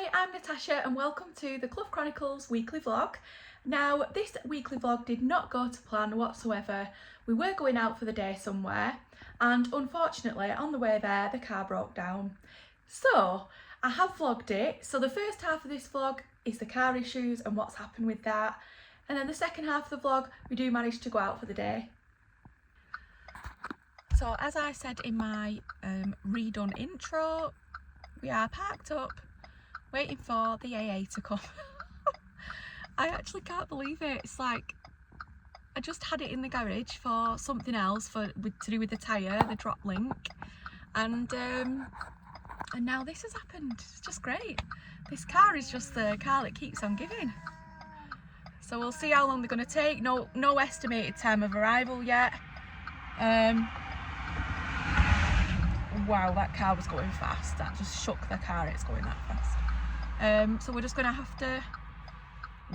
Hi, I'm Natasha and welcome to the Clough Chronicles weekly vlog. Now, this weekly vlog did not go to plan whatsoever. We were going out for the day somewhere and unfortunately on the way there the car broke down. So I have vlogged it. So the first half of this vlog is the car issues and what's happened with that. And then the second half of the vlog, we do manage to go out for the day. So as I said in my redone intro, we are parked up waiting for the AA to come. I actually can't believe it. It's like I just had it in the garage for something else to do with the tyre, the drop link, and now this has happened. It's just great. This car is just the car that keeps on giving. So we'll see how long they're going to take. No estimated time of arrival yet. Wow, that car was going fast. That just shook the car. It's going that fast. So we're just going to have to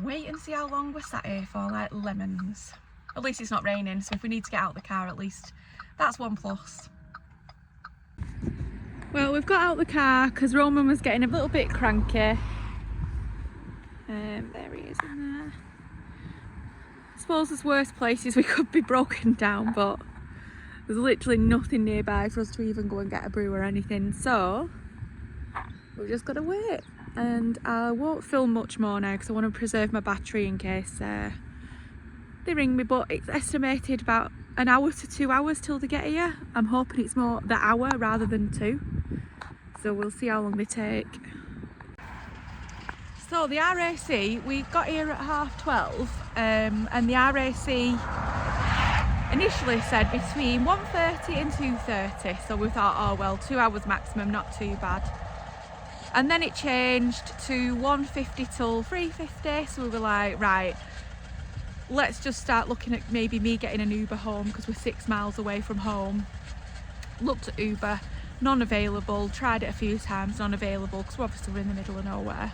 wait and see how long we're sat here for, like lemons. At least it's not raining, so if we need to get out of the car, at least that's one plus. Well, we've got out the car because Roman was getting a little bit cranky. There he is in there. I suppose there's worse places we could be broken down, but there's literally nothing nearby for us to even go and get a brew or anything, so we've just got to wait. And I won't film much more now because I want to preserve my battery in case they ring me, but it's estimated about an hour to 2 hours till they get here. I'm hoping it's more the hour rather than 2, so we'll see how long they take. So the RAC, we got here at 12:30 and the RAC initially said between 1:30 and 2:30, so we thought, oh well, 2 hours maximum, not too bad. And then it changed to 1:50 till 3:50, so we were like, right, let's just start looking at maybe me getting an Uber home because we're 6 miles away from home. Looked at Uber, non-available, tried it a few times, non-available because we're in the middle of nowhere.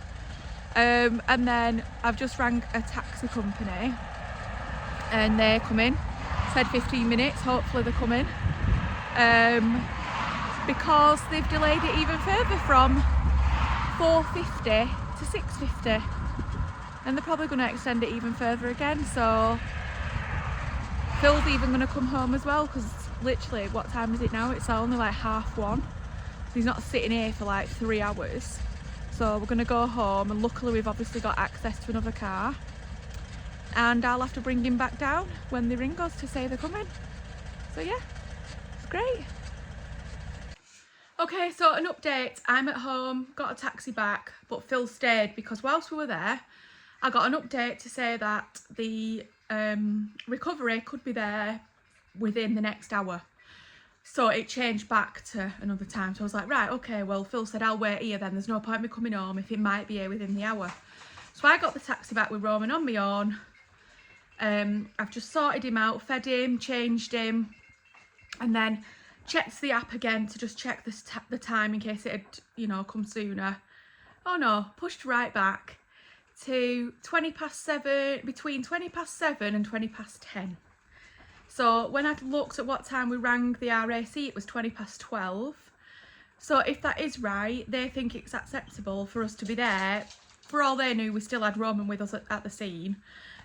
And then I've just rang a taxi company and they're coming, said 15 minutes, hopefully they're coming, because they've delayed it even further from 4:50 to 6:50, and they're probably going to extend it even further again. So Phil's even going to come home as well because literally, what time is it now? It's only like 1:30, so he's not sitting here for like 3 hours. So we're going to go home, and luckily we've obviously got access to another car, and I'll have to bring him back down when they ring us to say they're coming. So yeah, it's great. Okay, so an update. I'm at home, got a taxi back, but Phil stayed because whilst we were there, I got an update to say that the recovery could be there within the next hour. So it changed back to another time. So I was like, right, okay, well, Phil said I'll wait here then. There's no point me coming home if it might be here within the hour. So I got the taxi back with Roman on my own. I've just sorted him out, fed him, changed him, and then checked the app again to just check the time in case it had, you know, come sooner. Oh no, pushed right back to 7:20, between 7:20 and 10:20. So when I looked at what time we rang the RAC, it was 12:20. So if that is right, they think it's acceptable for us to be there. For all they knew, we still had Roman with us at the scene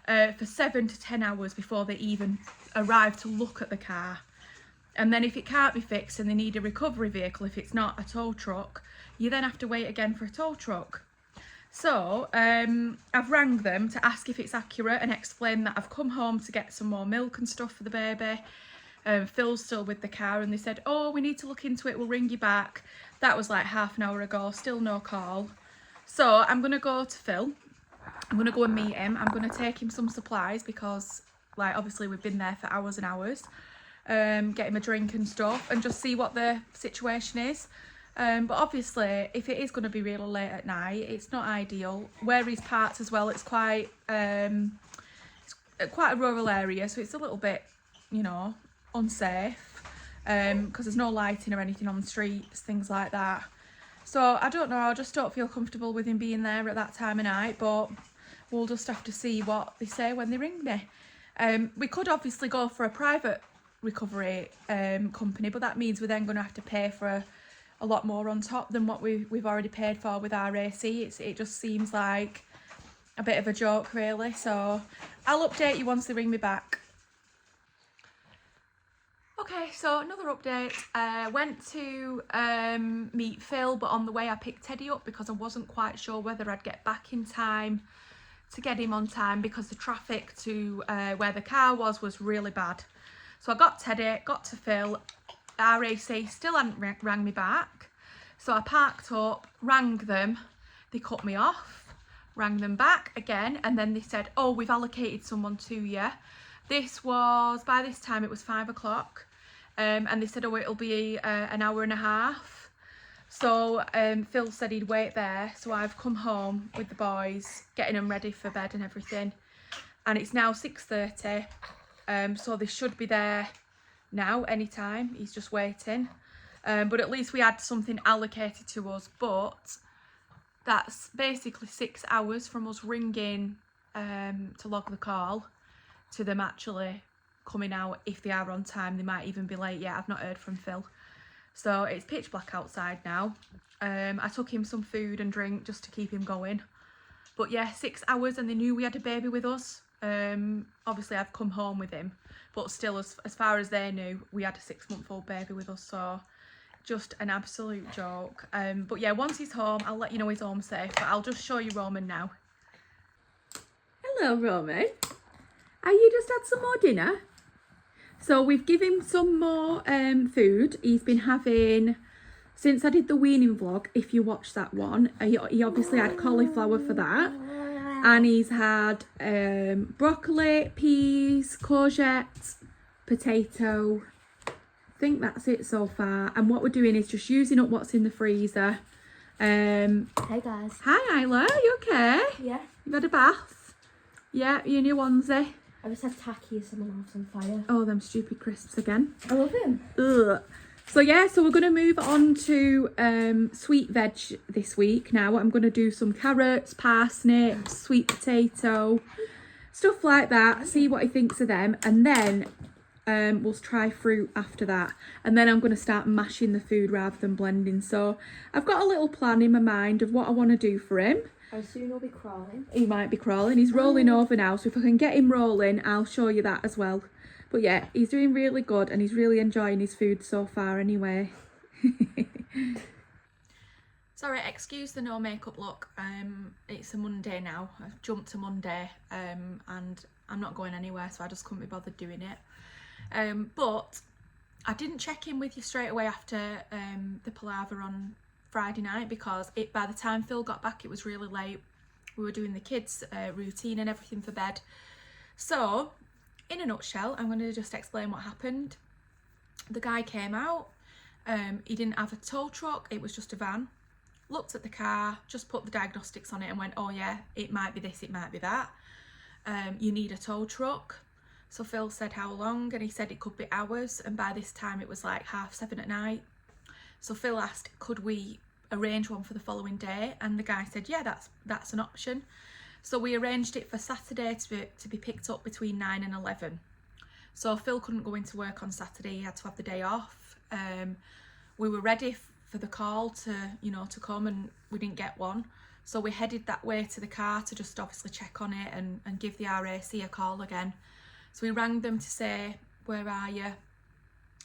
for 7 to 10 hours before they even arrived to look at the car. And then if it can't be fixed and they need a recovery vehicle, if it's not a tow truck, you then have to wait again for a tow truck. So I've rang them to ask if it's accurate and explain that I've come home to get some more milk and stuff for the baby. Phil's still with the car, and they said, oh, we need to look into it, we'll ring you back. That was like half an hour ago, still no call. So I'm going to go to Phil. I'm going to go and meet him. I'm going to take him some supplies because, like, obviously we've been there for hours and hours. Get him a drink and stuff and just see what the situation is. But obviously if it is going to be really late at night, it's not ideal. Where he's parked as well, it's quite a rural area, so it's a little bit, you know, unsafe because there's no lighting or anything on the streets, things like that. So I don't know, I just don't feel comfortable with him being there at that time of night, but we'll just have to see what they say when they ring me. We could obviously go for a private recovery company, but that means we're then going to have to pay for a lot more on top than what we've already paid for with our AC. It just seems like a bit of a joke, really. So I'll update you once they ring me back. Okay, so another update. Went to meet Phil, but on the way I picked Teddy up because I wasn't quite sure whether I'd get back in time to get him on time, because the traffic to where the car was really bad. So I got Teddy, got to Phil, RAC still hadn't rang me back. So I parked up, rang them, they cut me off, rang them back again, and then they said, oh, we've allocated someone to you. This was, by this time it was 5 o'clock. And they said, oh, it'll be an hour and a half. So Phil said he'd wait there. So I've come home with the boys, getting them ready for bed and everything. And it's now 6:30. So they should be there now, anytime. He's just waiting. But at least we had something allocated to us. But that's basically 6 hours from us ringing to log the call to them actually coming out. If they are on time, they might even be late. Yeah, I've not heard from Phil. So it's pitch black outside now. I took him some food and drink just to keep him going. But yeah, 6 hours, and they knew we had a baby with us. Obviously I've come home with him, but still, as far as they knew, we had a 6-month-old baby with us. So just an absolute joke. But yeah, once he's home, I'll let you know he's home safe. But I'll just show you Roman now. Hello, Roman. Are you just had some more dinner? So we've given him some more food. He's been having, since I did the weaning vlog, if you watch that one, he obviously had cauliflower for that. And he's had broccoli, peas, courgette, potato. I think that's it so far. And what we're doing is just using up what's in the freezer. Hey guys. Hi Isla, you okay? Yeah. You've had a bath? Yeah, you in your onesie? I just had tacky and someone else on fire. Oh, them stupid crisps again. I love him. Ugh. So yeah, so we're going to move on to sweet veg this week now. I'm going to do some carrots, parsnips, sweet potato, stuff like that. See what he thinks of them. And then we'll try fruit after that. And then I'm going to start mashing the food rather than blending. So I've got a little plan in my mind of what I want to do for him. How soon he'll be crawling? He might be crawling. He's rolling over now. So if I can get him rolling, I'll show you that as well. But yeah, he's doing really good and he's really enjoying his food so far anyway. Sorry, excuse the no makeup look. It's a Monday now. I've jumped to Monday and I'm not going anywhere, so I just couldn't be bothered doing it. But I didn't check in with you straight away after the palaver on Friday night, because by the time Phil got back it was really late. We were doing the kids routine and everything for bed. So in a nutshell, I'm going to just explain what happened. The guy came out, he didn't have a tow truck, it was just a van. Looked at the car, just put the diagnostics on it and went, oh yeah, it might be this, it might be that. You need a tow truck. So Phil said how long, and he said it could be hours, and by this time it was like 7:30 at night. So Phil asked, could we arrange one for the following day? And the guy said, yeah, that's an option. So we arranged it for Saturday to be picked up between 9 and 11. So Phil couldn't go into work on Saturday, he had to have the day off. We were ready for the call to come, and we didn't get one. So we headed that way to the car to just obviously check on it and give the RAC a call again. So we rang them to say, where are you?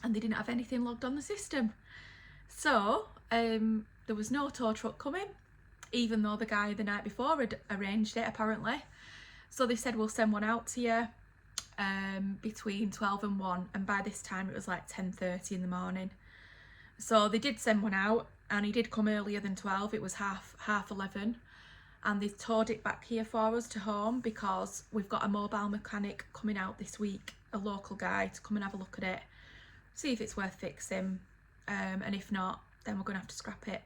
And they didn't have anything logged on the system. So there was no tow truck coming, even though the guy the night before had arranged it apparently. So they said, we'll send one out to you between 12 and 1, and by this time it was like 10:30 in the morning. So they did send one out, and he did come earlier than 12. It was half 11, and they towed it back here for us to home, because we've got a mobile mechanic coming out this week, a local guy, to come and have a look at it, see if it's worth fixing, and if not, then we're gonna have to scrap it.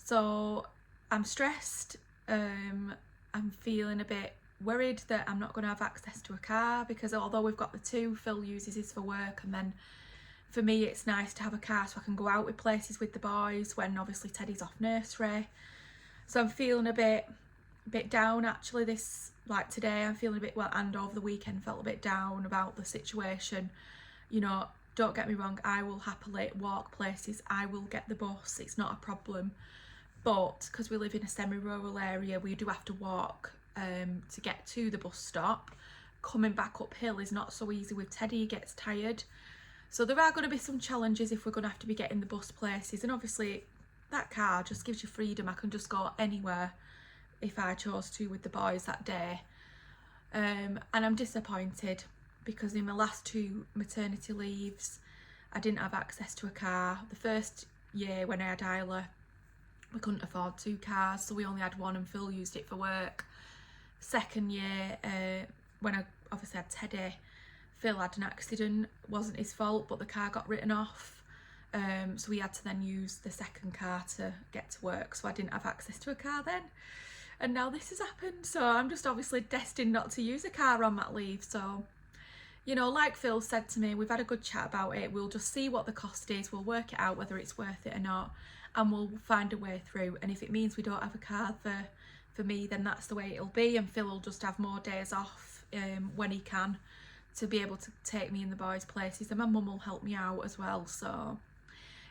So I'm stressed. I'm feeling a bit worried that I'm not going to have access to a car, because although we've got the two, Phil uses his for work, and then for me it's nice to have a car so I can go out with places with the boys when obviously Teddy's off nursery. So I'm feeling a bit down actually. Today I'm feeling a bit, well, and over the weekend felt a bit down about the situation. don't get me wrong, I will happily walk places, I will get the bus, it's not a problem. But because we live in a semi-rural area, we do have to walk to get to the bus stop. Coming back uphill is not so easy with Teddy, he gets tired. So there are going to be some challenges if we're going to have to be getting the bus places. And obviously that car just gives you freedom. I can just go anywhere if I chose to with the boys that day. And I'm disappointed because in my last 2 maternity leaves, I didn't have access to a car. The first year when I had Isla, we couldn't afford 2 cars, so we only had 1 and Phil used it for work. Second year, when I obviously had Teddy, Phil had an accident. It wasn't his fault, but the car got written off. So we had to then use the second car to get to work, so I didn't have access to a car then. And now this has happened, so I'm just obviously destined not to use a car on mat leave. So, you know, like Phil said to me, we've had a good chat about it. We'll just see what the cost is. We'll work it out whether it's worth it or not, and we'll find a way through. And if it means we don't have a car for me, then that's the way it'll be. And Phil will just have more days off when he can to be able to take me in the boys' places. And my mum will help me out as well. So,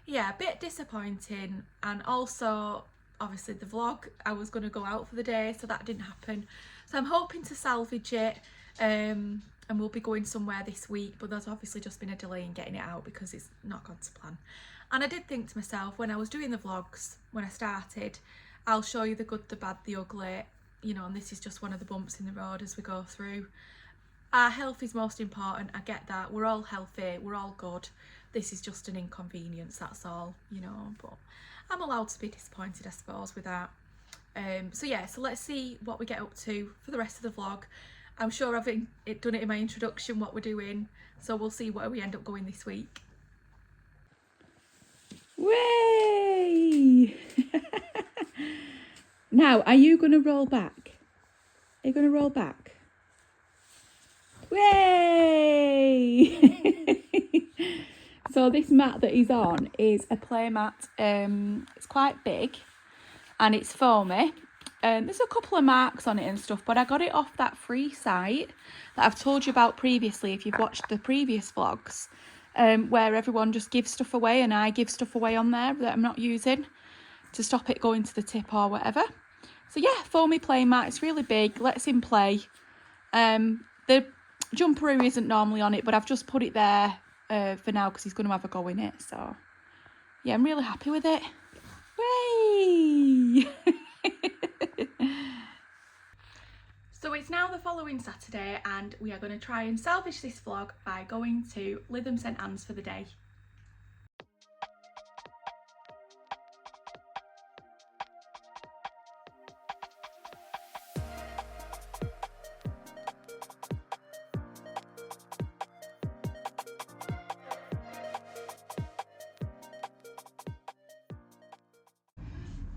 yeah, a bit disappointing. And also, obviously the vlog, I was going to go out for the day, so that didn't happen. So I'm hoping to salvage it, and we'll be going somewhere this week, but there's obviously just been a delay in getting it out because it's not gone to plan. And I did think to myself when I was doing the vlogs, when I started, I'll show you the good, the bad, the ugly, you know, and this is just one of the bumps in the road as we go through. Our health is most important, I get that, we're all healthy, we're all good. This is just an inconvenience, that's all, you know, but I'm allowed to be disappointed, I suppose, with that. So yeah, so let's see what we get up to for the rest of the vlog. I'm sure I've done it in my introduction, what we're doing, so we'll see where we end up going this week. Way! Now, are you going to roll back? Are you going to roll back? Way! So this mat that he's on is a play mat. It's quite big and it's foamy. There's a couple of marks on it and stuff, but I got it off that free site that I've told you about previously if you've watched the previous vlogs, where everyone just gives stuff away and I give stuff away on there that I'm not using to stop it going to the tip or whatever. So yeah, foamy play mat, it's really big, lets him play. The jumperoo isn't normally on it, but I've just put it there for now because he's going to have a go in it. So yeah, I'm really happy with it. Way! So it's now the following Saturday and we are going to try and salvage this vlog by going to Lytham St for the day.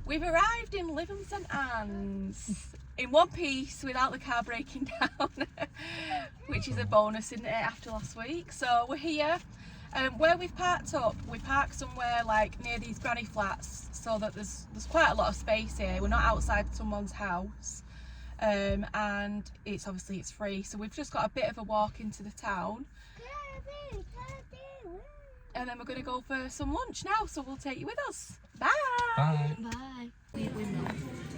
We've arrived in Lytham St in one piece without the car breaking down, which is a bonus, isn't it, after last week. So we're here. Where we've parked up, we parked somewhere like near these granny flats so that there's quite a lot of space here. We're not outside someone's house, and it's obviously it's free. So we've just got a bit of a walk into the town. And then we're going to go for some lunch now, so we'll take you with us. Bye! Bye. Bye.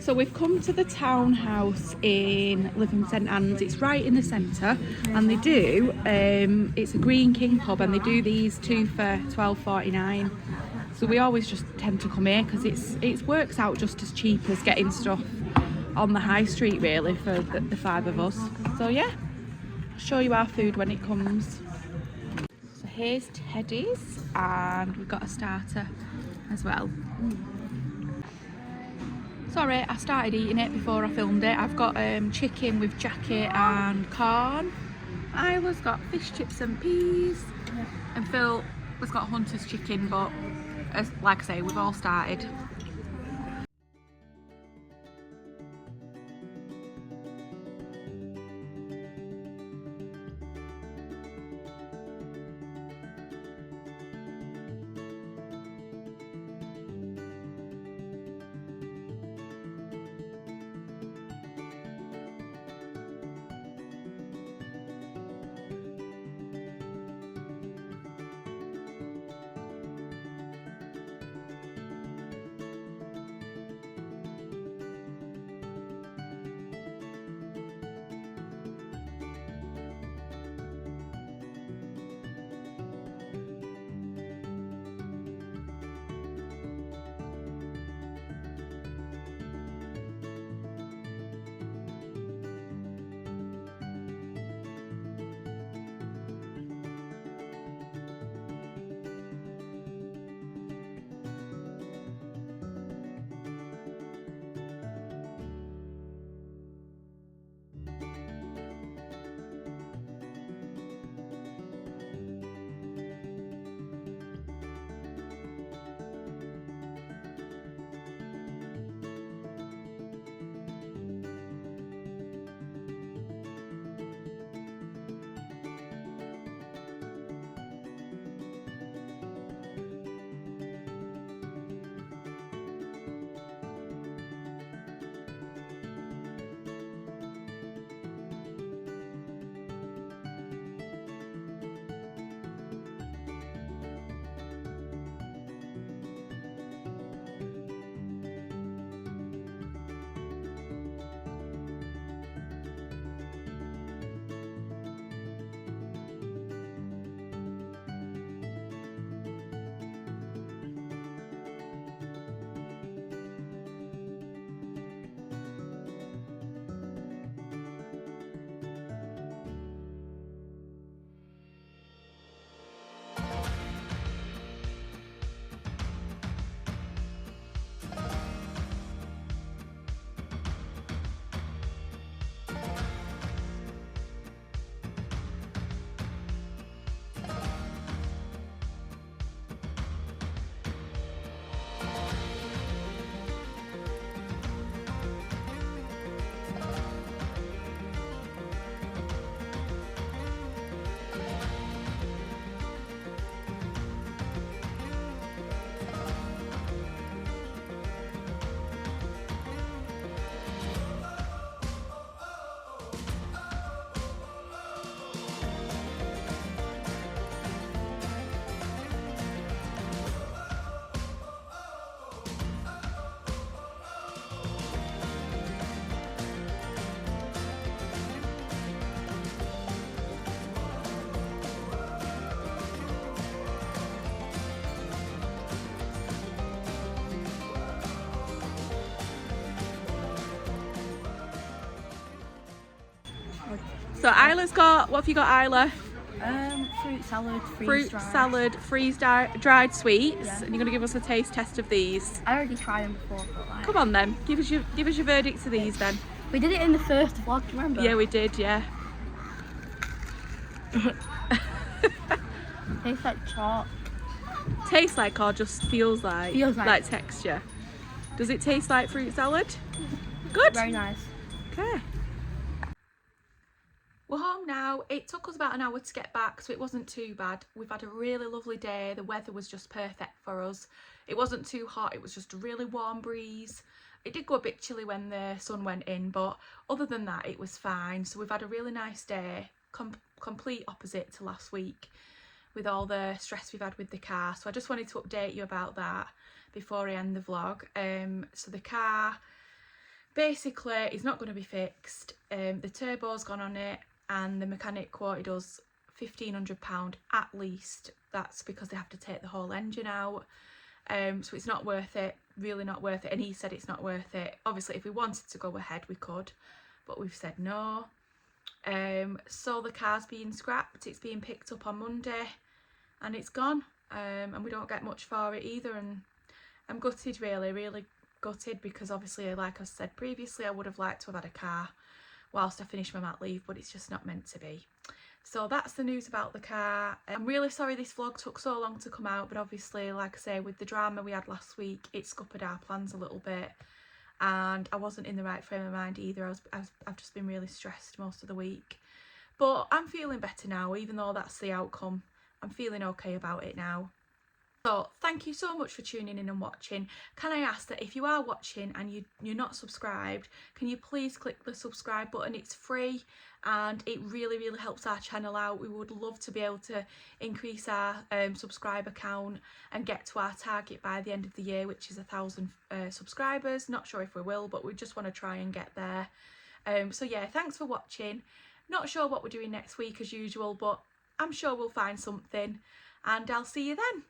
So we've come to the townhouse in Lytham St Anne's. It's right in the centre, and they do, it's a Green King pub, and they do these 2 for £12.49. So we always just tend to come here because it works out just as cheap as getting stuff on the high street really for the 5 of us. So yeah, I'll show you our food when it comes. So here's Teddy's, and we've got a starter as well. Sorry, I started eating it before I filmed it. I've got chicken with jacket and corn. Isla's got fish chips and peas. And Phil has got Hunter's chicken, but as like I say, we've all started. So Isla's got, what have you got, Isla? Fruit salad, Fruit salad, dried sweets, and you're going to give us a taste test of these. I already tried them before, but like... Come on then, give us your verdict to these then. We did it in the first vlog, do you remember? Yeah, we did, yeah. Tastes like chalk. Tastes like or just feels like? Feels like. Like texture. Does it taste like fruit salad? Good. Very nice. Okay. We're home now. It took us about an hour to get back, so it wasn't too bad. We've had a really lovely day. The weather was just perfect for us. It wasn't too hot. It was just a really warm breeze. It did go a bit chilly when the sun went in, but other than that, it was fine. So we've had a really nice day. Complete opposite to last week with all the stress we've had with the car. So I just wanted to update you about that before I end the vlog. So the car basically is not going to be fixed. The turbo's gone on it, and the mechanic quoted us £1,500 at least. That's because they have to take the whole engine out. So it's not worth it, really not worth it. And he said it's not worth it. Obviously, if we wanted to go ahead, we could, but we've said no. So the car's being scrapped. It's being picked up on Monday, and it's gone. And we don't get much for it either. And I'm gutted, really gutted, because obviously, like I said previously, I would have liked to have had a car whilst I finish my mat leave, but it's just not meant to be. So that's the news about the car. I'm really sorry this vlog took so long to come out, but obviously, like I say, with the drama we had last week, it scuppered our plans a little bit, and I wasn't in the right frame of mind either. I've just been really stressed most of the week, but I'm feeling better now. Even though that's the outcome, I'm feeling okay about it now. So thank you so much for tuning in and watching. Can I ask that if you are watching and you're not subscribed, can you please click the subscribe button? It's free and it really helps our channel out. We would love to be able to increase our subscriber count and get to our target by the end of the year, which is 1,000 subscribers. Not sure if we will, but we just want to try and get there. So yeah, thanks for watching. Not sure what we're doing next week as usual, but I'm sure we'll find something, and I'll see you then.